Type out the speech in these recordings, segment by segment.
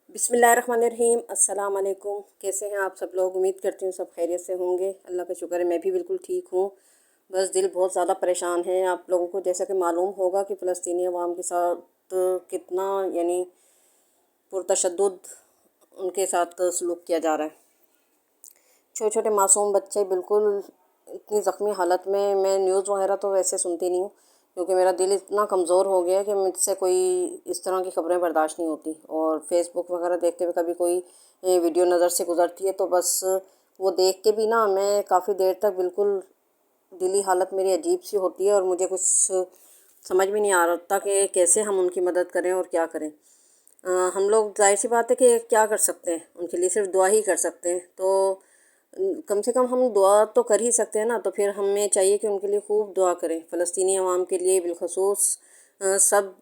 बिस्मिल्लाहिर्रहमानिर्रहीम। अस्सलाम वालेकुम। कैसे हैं आप सब लोग? उम्मीद करती हूँ सब खैरियत से होंगे। अल्लाह का शुक्र है मैं भी बिल्कुल ठीक हूँ। बस दिल बहुत ज़्यादा परेशान है। आप लोगों को जैसा कि मालूम होगा कि फ़लस्तीनी अवाम के साथ कितना यानी पुरतशद्दुद उनके साथ सलूक किया जा रहा है। छोटे छोटे मासूम बच्चे बिल्कुल इतनी ज़ख्मी हालत में, मैं न्यूज़ वगैरह तो वैसे सुनती नहीं हूँ क्योंकि मेरा दिल इतना कमज़ोर हो गया है कि मुझसे कोई इस तरह की ख़बरें बर्दाश्त नहीं होती। और फेसबुक वगैरह देखते हुए कभी कोई वीडियो नज़र से गुज़रती है तो बस वो देख के भी ना मैं काफ़ी देर तक बिल्कुल दिली हालत मेरी अजीब सी होती है और मुझे कुछ समझ में नहीं आ रहा कि कैसे हम उनकी मदद करें और क्या करें। हम लोग ज़ाहिर सी बात है कि क्या कर सकते हैं, उनके लिए सिर्फ दुआ ही कर सकते हैं। तो कम से कम हम दुआ तो कर ही सकते हैं ना, तो फिर हमें चाहिए कि उनके लिए खूब दुआ करें। फ़लस्तीनी अवाम के लिए बिलख़ुसूस सब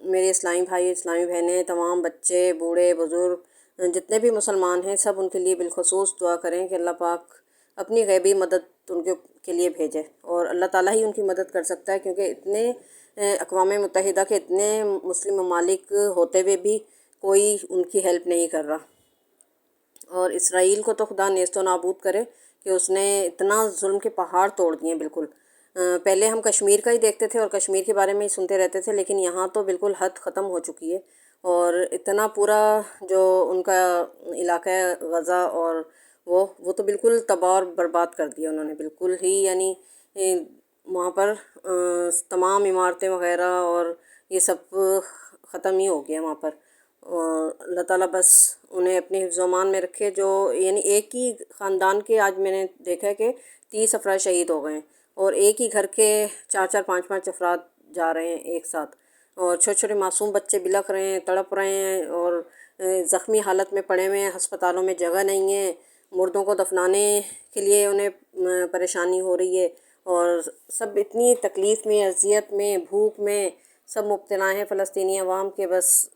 मेरे इस्लामी भाई इस्लामी बहनें, तमाम बच्चे बूढ़े बुज़ुर्ग जितने भी मुसलमान हैं सब उनके लिए बिलख़ुसूस दुआ करें कि अल्लाह पाक अपनी ग़ैबी मदद उनके के लिए भेजे। और अल्लाह ताला ही उनकी मदद कर सकता है क्योंकि इतने अक़वाम मुत्तहिदा के इतने मुस्लिम ममालिक होते हुए भी कोई उनकी हेल्प नहीं कर रहा। और इसराइल को तो खुदा नेस्तो नाबूद करे कि उसने इतना जुल्म के पहाड़ तोड़ दिए बिल्कुल। पहले हम कश्मीर का ही देखते थे और कश्मीर के बारे में ही सुनते रहते थे, लेकिन यहाँ तो बिल्कुल हद ख़त्म हो चुकी है। और इतना पूरा जो उनका इलाका है गज़ा, और वो तो बिल्कुल तबाह और बर्बाद कर दिया उन्होंने बिल्कुल ही। यानी वहाँ पर तमाम इमारतें वग़ैरह और ये सब ख़त्म ही हो गया वहाँ पर। और अल्लाह ताला बस उन्हें अपने हिफ्ज़-ओ-अमान में रखे। जो यानी एक ही ख़ानदान के आज मैंने देखा है कि 30 अफराद शहीद हो गए हैं और एक ही घर के 4-4 5-5 अफराद जा रहे हैं एक साथ। और छोटे छोटे मासूम बच्चे बिलख रहे हैं, तड़प रहे हैं और ज़ख्मी हालत में पड़े हुए हैं। हस्पतालों में जगह नहीं है, मुर्दों को दफनाने के लिए उन्हें परेशानी हो रही है। और सब इतनी तकलीफ़ में, अज़ियत में, भूख में सब मुब्तला हैं फ़लस्तीनी अवाम के। बस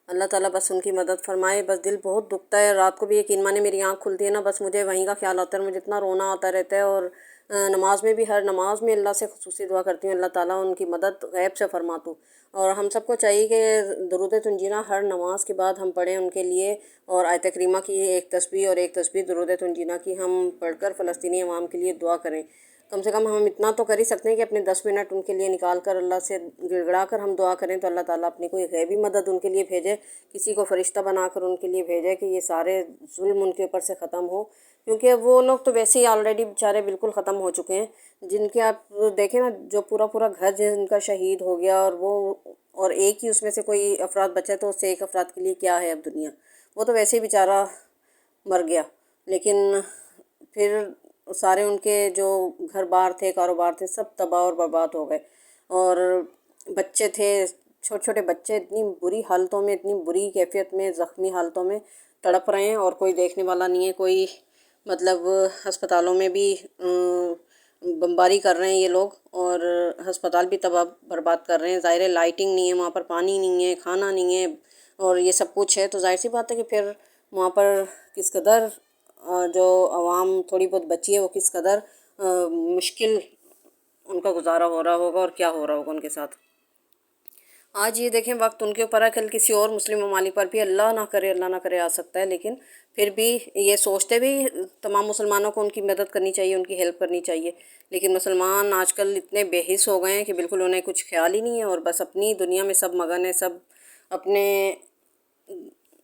अल्लाह ताला बस उनकी मदद फ़रमाए। बस दिल बहुत दुखता है। रात को भी यकीन माने मेरी आँख खुलती है ना, बस मुझे वहीं का ख्याल आता है, मुझे इतना रोना आता रहता है। और नमाज में भी, हर नमाज में अल्लाह से ख़ुसूसी दुआ करती हूँ अल्लाह ताला उनकी मदद गैब से फ़रमा तू। और हम सबको चाहिए कि दुरूद तुंजीना हर नमाज के बाद हम पढ़ें उनके लिए। और आयत करीमा की एक तस्बीह और एक तस्बीह दुरूद तुंजीना की हम पढ़कर फ़लस्तीनी अवाम के लिए दुआ करें। कम से कम हम इतना तो कर ही सकते हैं कि अपने 10 मिनट उनके लिए निकाल कर अल्लाह से गिड़गिड़ा कर हम दुआ करें तो अल्लाह ताला अपनी कोई गैबी मदद उनके लिए भेजे, किसी को फ़रिश्ता बनाकर उनके लिए भेजे कि ये सारे जुल्म उनके ऊपर से ख़त्म हो। क्योंकि अब वो लोग तो वैसे ही ऑलरेडी बेचारे बिल्कुल ख़त्म हो चुके हैं। जिनके आप देखें ना, जो पूरा पूरा घर जिनका शहीद हो गया और वो, और एक ही उसमें से कोई अफराद बचा तो उससे एक अफराद के लिए क्या है अब दुनिया। वो तो वैसे ही बेचारा मर गया, लेकिन फिर सारे उनके जो घर बार थे, कारोबार थे, सब तबाह और बर्बाद हो गए। और बच्चे थे, छोटे छोटे बच्चे इतनी बुरी हालतों में, इतनी बुरी कैफियत में, ज़ख्मी हालतों में तड़प रहे हैं और कोई देखने वाला नहीं है। कोई मतलब हस्पतालों में भी बमबारी कर रहे हैं ये लोग और हस्पताल भी तबाह बर्बाद कर रहे हैं। ज़ाहिर है लाइटिंग नहीं है वहाँ पर, पानी नहीं है, खाना नहीं है और ये सब कुछ है, तो ज़ाहिर सी बात है कि फिर वहाँ पर किस कदर जो आवाम थोड़ी बहुत बची है वो किस कदर मुश्किल उनका गुजारा हो रहा होगा और क्या हो रहा होगा उनके साथ। आज ये देखें वक्त उनके ऊपर है, कल किसी और मुस्लिम ममालिक पर भी अल्लाह ना करे आ सकता है। लेकिन फिर भी ये सोचते भी तमाम मुसलमानों को उनकी मदद करनी चाहिए, उनकी हेल्प करनी चाहिए। लेकिन मुसलमान आजकल इतने बेहिस हो गए हैं कि बिल्कुल उन्हें कुछ ख्याल ही नहीं है और बस अपनी दुनिया में सब मगन है, सब अपने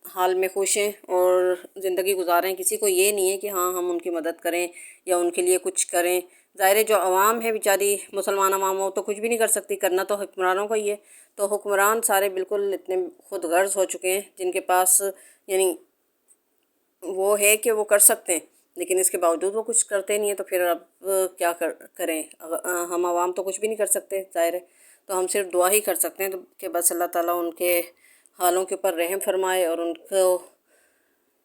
हाल में खुश हैं और ज़िंदगी गुजार रहे हैं। किसी को ये नहीं है कि हाँ हम उनकी मदद करें या उनके लिए कुछ करें। ज़ाहिर है जो आवाम है बेचारी, मुसलमान आवाम, वो तो कुछ भी नहीं कर सकती, करना तो हुक्मरानों का ही है। तो हुक्मरान सारे बिल्कुल इतने खुद गर्ज हो चुके हैं, जिनके पास यानी वो है कि वो कर सकते हैं, लेकिन इसके बावजूद वो कुछ करते नहीं हैं। तो फिर अब क्या करें, हम आवाम तो कुछ भी नहीं कर सकते ज़ाहिर है। तो हम सिर्फ दुआ ही कर सकते हैं तो कि बस अल्लाह ताला उनके हालों के ऊपर रहम फरमाए और उनको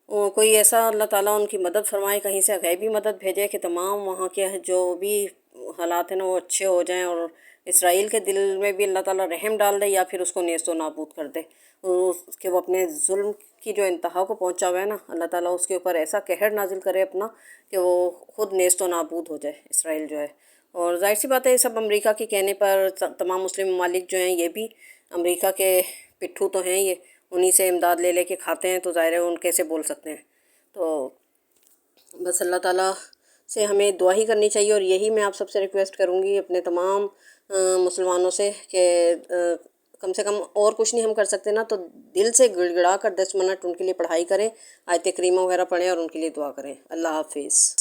कोई ऐसा अल्लाह ताला उनकी मदद फरमाए, कहीं से गैबी मदद भेजे कि तमाम वहाँ के जो भी हालात हैं ना वो अच्छे हो जाएं। और इसराइल के दिल में भी अल्लाह ताला रहम डाल दे या फिर उसको नेस्तो नाबूद कर दे, कि वो अपने जुल्म की जो इंतहा को पहुँचा हुआ है ना, अल्लाह ताला उसके ऊपर ऐसा कहर नाजिल करे अपना कि वो ख़ुद नेस्तो नाबूद हो जाए इसराइल जो है। और ज़ाहिर सी बात है ये सब अमेरिका के कहने पर तमाम मुस्लिम ममालिक जो हैं ये भी अमेरिका के पिट्ठू तो हैं ये, انہی سے امداد لے لے کے کھاتے ہیں، تو ظاہر ہے ان کیسے بول سکتے ہیں۔ تو بس اللہ تعالیٰ سے ہمیں دعا ہی کرنی چاہیے، اور یہی میں آپ سب سے ریکویسٹ کروں گی اپنے تمام مسلمانوں سے کہ کم سے کم اور کچھ نہیں ہم کر سکتے نا، تو دل سے گڑ گڑا کر 10 منٹ ان کے لیے پڑھائی کریں، آیت کریمہ وغیرہ پڑھیں اور ان کے لیے دعا کریں۔ اللہ حافظ۔